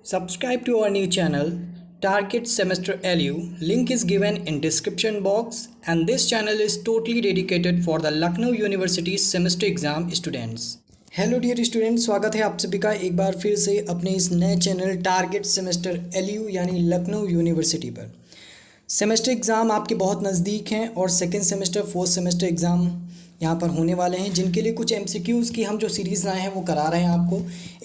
Subscribe to our new channel Target Semester LU. Link is given in description box and this channel is totally dedicated for the Lucknow University semester exam students. Hello dear student, स्वागत है आप सभी का एक बार फिर से अपने इस नए चैनल टारगेट सेमेस्टर LU यानी लखनऊ यूनिवर्सिटी पर। सेमेस्टर एग्ज़ाम आपके बहुत नज़दीक हैं और second semester fourth semester exam यहाँ पर होने वाले हैं, जिनके लिए कुछ MCQs की हम जो सीरीज़ लाए हैं वो करा रहे हैं आपको।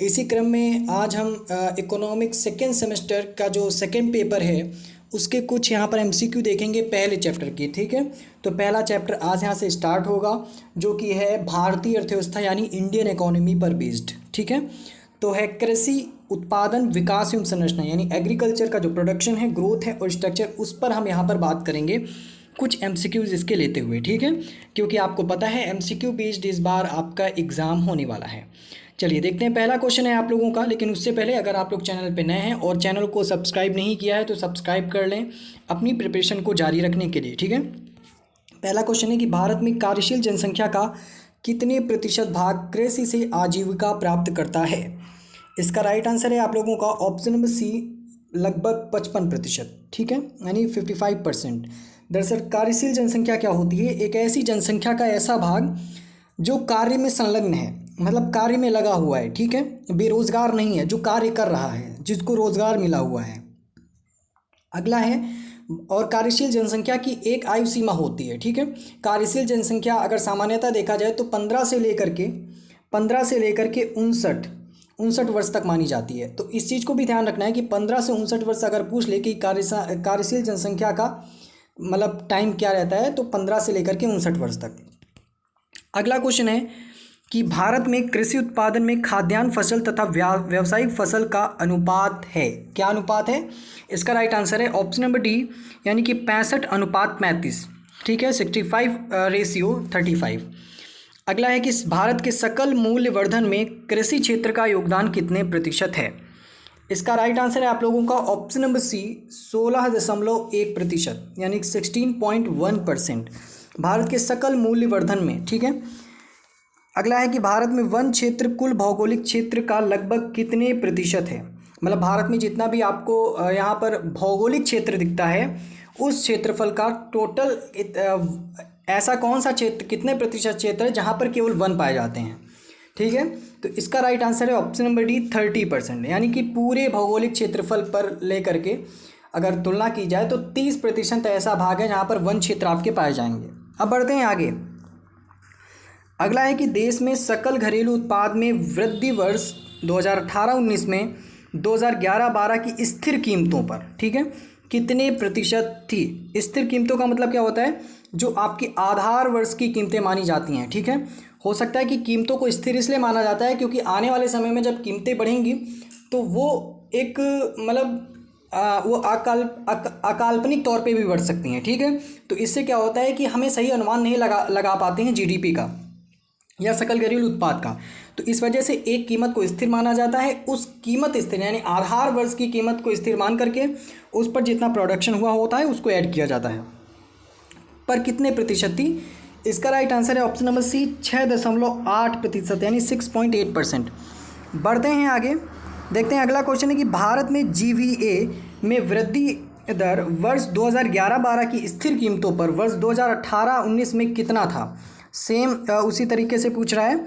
इसी क्रम में आज हम इकोनॉमिक्स सेकेंड सेमेस्टर का जो सेकेंड पेपर है उसके कुछ यहाँ पर MCQ देखेंगे पहले चैप्टर की। ठीक है, तो पहला चैप्टर आज यहाँ से स्टार्ट होगा जो कि है भारतीय अर्थव्यवस्था यानी इंडियन इकोनॉमी पर बेस्ड। ठीक है, तो है कृषि उत्पादन विकास एवं संरचना यानी एग्रीकल्चर का जो प्रोडक्शन है, ग्रोथ है और स्ट्रक्चर, उस पर हम यहाँ पर बात करेंगे कुछ MCQs इसके लेते हुए। ठीक है, क्योंकि आपको पता है MCQ बेस्ड इस बार आपका एग्ज़ाम होने वाला है। चलिए देखते हैं, पहला क्वेश्चन है आप लोगों का। लेकिन उससे पहले अगर आप लोग चैनल पे नए हैं और चैनल को सब्सक्राइब नहीं किया है तो सब्सक्राइब कर लें अपनी प्रिपरेशन को जारी रखने के लिए। ठीक है, पहला क्वेश्चन है कि भारत में कार्यशील जनसंख्या का कितने प्रतिशत भाग कृषि से आजीविका प्राप्त करता है? इसका राइट आंसर है आप लोगों का ऑप्शन नंबर सी, लगभग 55%। ठीक है, यानी 55%। दरअसल कार्यशील जनसंख्या क्या होती है? एक ऐसी जनसंख्या का ऐसा भाग जो कार्य में संलग्न है, मतलब कार्य में लगा हुआ है। ठीक है, बेरोजगार नहीं है, जो कार्य कर रहा है, जिसको रोजगार मिला हुआ है। अगला है, और कार्यशील जनसंख्या की एक आयु सीमा होती है। ठीक है, कार्यशील जनसंख्या अगर सामान्यतः देखा जाए तो 15 से लेकर के 59 वर्ष तक मानी जाती है। तो इस चीज़ को भी ध्यान रखना है कि 15 से 59 वर्ष अगर पूछ ले कि कार्यशील जनसंख्या का मतलब टाइम क्या रहता है, तो 15 से लेकर के 59 वर्ष तक। अगला क्वेश्चन है कि भारत में कृषि उत्पादन में खाद्यान्न फसल तथा व्यावसायिक फसल का अनुपात है, क्या अनुपात है? इसका राइट आंसर है ऑप्शन नंबर डी, यानी कि 65:35। ठीक है, 65:35। अगला है कि भारत के सकल मूल्य वर्धन में कृषि क्षेत्र का योगदान कितने प्रतिशत है? इसका राइट आंसर है आप लोगों का ऑप्शन नंबर सी, 16.1%, यानी 16.1% भारत के सकल मूल्य वर्धन में। ठीक है, अगला है कि भारत में वन क्षेत्र कुल भौगोलिक क्षेत्र का लगभग कितने प्रतिशत है? मतलब भारत में जितना भी आपको यहाँ पर भौगोलिक क्षेत्र दिखता है उस क्षेत्रफल का टोटल ऐसा कौन सा क्षेत्र, कितने प्रतिशत क्षेत्र है जहाँ पर केवल वन पाए जाते हैं? ठीक है, तो इसका राइट आंसर है ऑप्शन नंबर डी, 30%, यानी कि पूरे भौगोलिक क्षेत्रफल पर लेकर के अगर तुलना की जाए तो 30% ऐसा भाग है जहाँ पर वन क्षेत्र आपके पाए जाएंगे। अब बढ़ते हैं आगे। अगला है कि देश में सकल घरेलू उत्पाद में वृद्धि वर्ष 2018-19 में 2011-12 की स्थिर कीमतों पर, ठीक है, कितने प्रतिशत थी? स्थिर कीमतों का मतलब क्या होता है? जो आपकी आधार वर्ष की कीमतें मानी जाती हैं। ठीक है, हो सकता है कि कीमतों को स्थिर इसलिए माना जाता है क्योंकि आने वाले समय में जब कीमतें बढ़ेंगी तो वो एक मतलब वो अकाल्पनिक तौर पे भी बढ़ सकती हैं। ठीक है, तो इससे क्या होता है कि हमें सही अनुमान नहीं लगा पाते हैं GDP का या सकल घरेलू उत्पाद का। तो इस वजह से एक कीमत को स्थिर माना जाता है, उस कीमत स्थिर यानी आधार वर्ष की कीमत को स्थिर मान करके उस पर जितना प्रोडक्शन हुआ होता है उसको ऐड किया जाता है। पर कितने प्रतिशत थी? इसका राइट आंसर है ऑप्शन नंबर सी, 6.8%, यानी 6.8%। बढ़ते हैं आगे, देखते हैं अगला क्वेश्चन है कि भारत में GVA में वृद्धि दर वर्ष 2011-12 की स्थिर कीमतों पर वर्ष 2018-19 में कितना था? सेम उसी तरीके से पूछ रहा है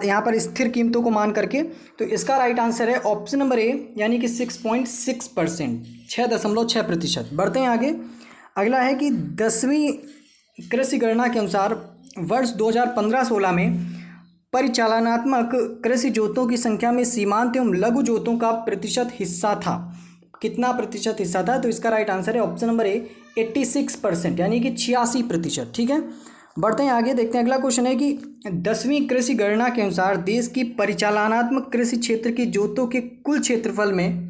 यहाँ पर स्थिर कीमतों को मान करके। तो इसका राइट आंसर है ऑप्शन नंबर ए, यानी कि 6.6%, 6.6%। बढ़ते हैं आगे। अगला है कि 10वीं कृषि गणना के अनुसार वर्ष 2015-16 में परिचालनात्मक कृषि जोतों की संख्या में सीमांत एवं लघु जोतों का प्रतिशत हिस्सा था, कितना प्रतिशत हिस्सा था? तो इसका राइट आंसर है ऑप्शन नंबर ए, 86%, यानी कि 86%। ठीक है, बढ़ते हैं आगे, देखते हैं अगला क्वेश्चन है कि 10वीं कृषि गणना के अनुसार देश की परिचालनात्मक कृषि क्षेत्र की जोतों के कुल क्षेत्रफल में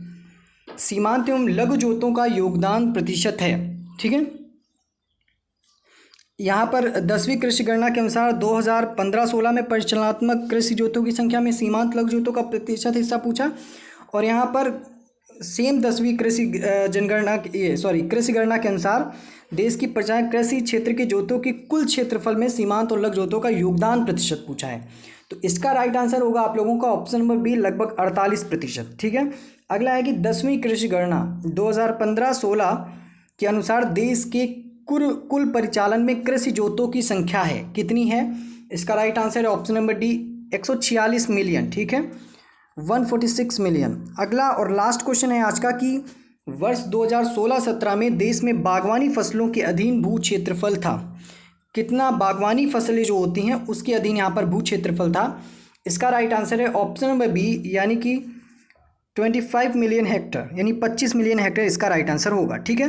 सीमांत एवं लघु जोतों का योगदान प्रतिशत है। ठीक है, यहाँ पर 10वीं कृषि गणना के अनुसार 2015-16 में परिचालनात्मक कृषि जोतों की संख्या में सीमांत लघु जोतों का प्रतिशत हिस्सा पूछा और यहाँ पर सेम 10वीं कृषि गणना के अनुसार देश की प्रजाएं कृषि क्षेत्र के जोतों की कुल क्षेत्रफल में सीमांत और लघु जोतों का योगदान प्रतिशत पूछा है। तो इसका राइट आंसर होगा आप लोगों का ऑप्शन नंबर बी, लगभग 48%। ठीक है। अगला है कि 10वीं कृषि गणना 2015-16 के अनुसार देश के कुल परिचालन में कृषि जोतों की संख्या है कितनी है? इसका राइट आंसर है ऑप्शन नंबर डी, 146 मिलियन। ठीक है, 146 मिलियन। अगला और लास्ट क्वेश्चन है आज का कि वर्ष 2016-17 में देश में बागवानी फसलों के अधीन भू क्षेत्रफल था कितना? बागवानी फसलें जो होती हैं उसके अधीन यहाँ पर भू क्षेत्रफल था। इसका राइट आंसर है ऑप्शन नंबर बी, यानी कि 25 मिलियन हेक्टर, यानी 25 मिलियन हेक्टर इसका राइट आंसर होगा। ठीक है,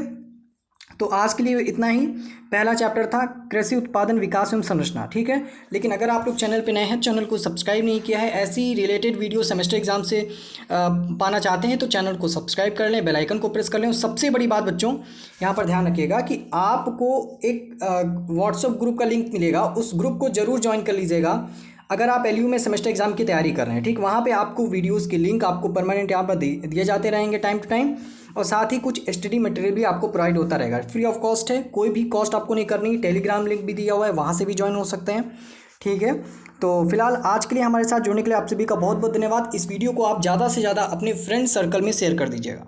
तो आज के लिए इतना ही। पहला चैप्टर था कृषि उत्पादन विकास एवं संरचना। ठीक है, लेकिन अगर आप लोग चैनल पे नए हैं, चैनल को सब्सक्राइब नहीं किया है, ऐसी रिलेटेड वीडियो सेमेस्टर एग्जाम से पाना चाहते हैं तो चैनल को सब्सक्राइब कर लें, बेल आइकन को प्रेस कर लें। और सबसे बड़ी बात बच्चों, यहाँ पर ध्यान रखिएगा कि आपको एक व्हाट्सएप ग्रुप का लिंक मिलेगा, उस ग्रुप को जरूर ज्वाइन कर लीजिएगा अगर आप एलयू में सेमेस्टर एग्जाम की तैयारी कर रहे हैं। ठीक, वहाँ पे आपको वीडियोस की लिंक आपको परमानेंट यहाँ पर दिए जाते रहेंगे टाइम टू टाइम, और साथ ही कुछ स्टडी मटेरियल भी आपको प्रोवाइड होता रहेगा। फ्री ऑफ कॉस्ट है, कोई भी कॉस्ट आपको नहीं करनी। टेलीग्राम लिंक भी दिया हुआ है, वहाँ से भी ज्वाइन हो सकते हैं। ठीक है, तो फिलहाल आज के लिए हमारे साथ जुड़ने के लिए आप सभी का बहुत बहुत धन्यवाद। इस वीडियो को आप ज़्यादा से ज़्यादा अपने फ्रेंड सर्कल में शेयर कर दीजिएगा।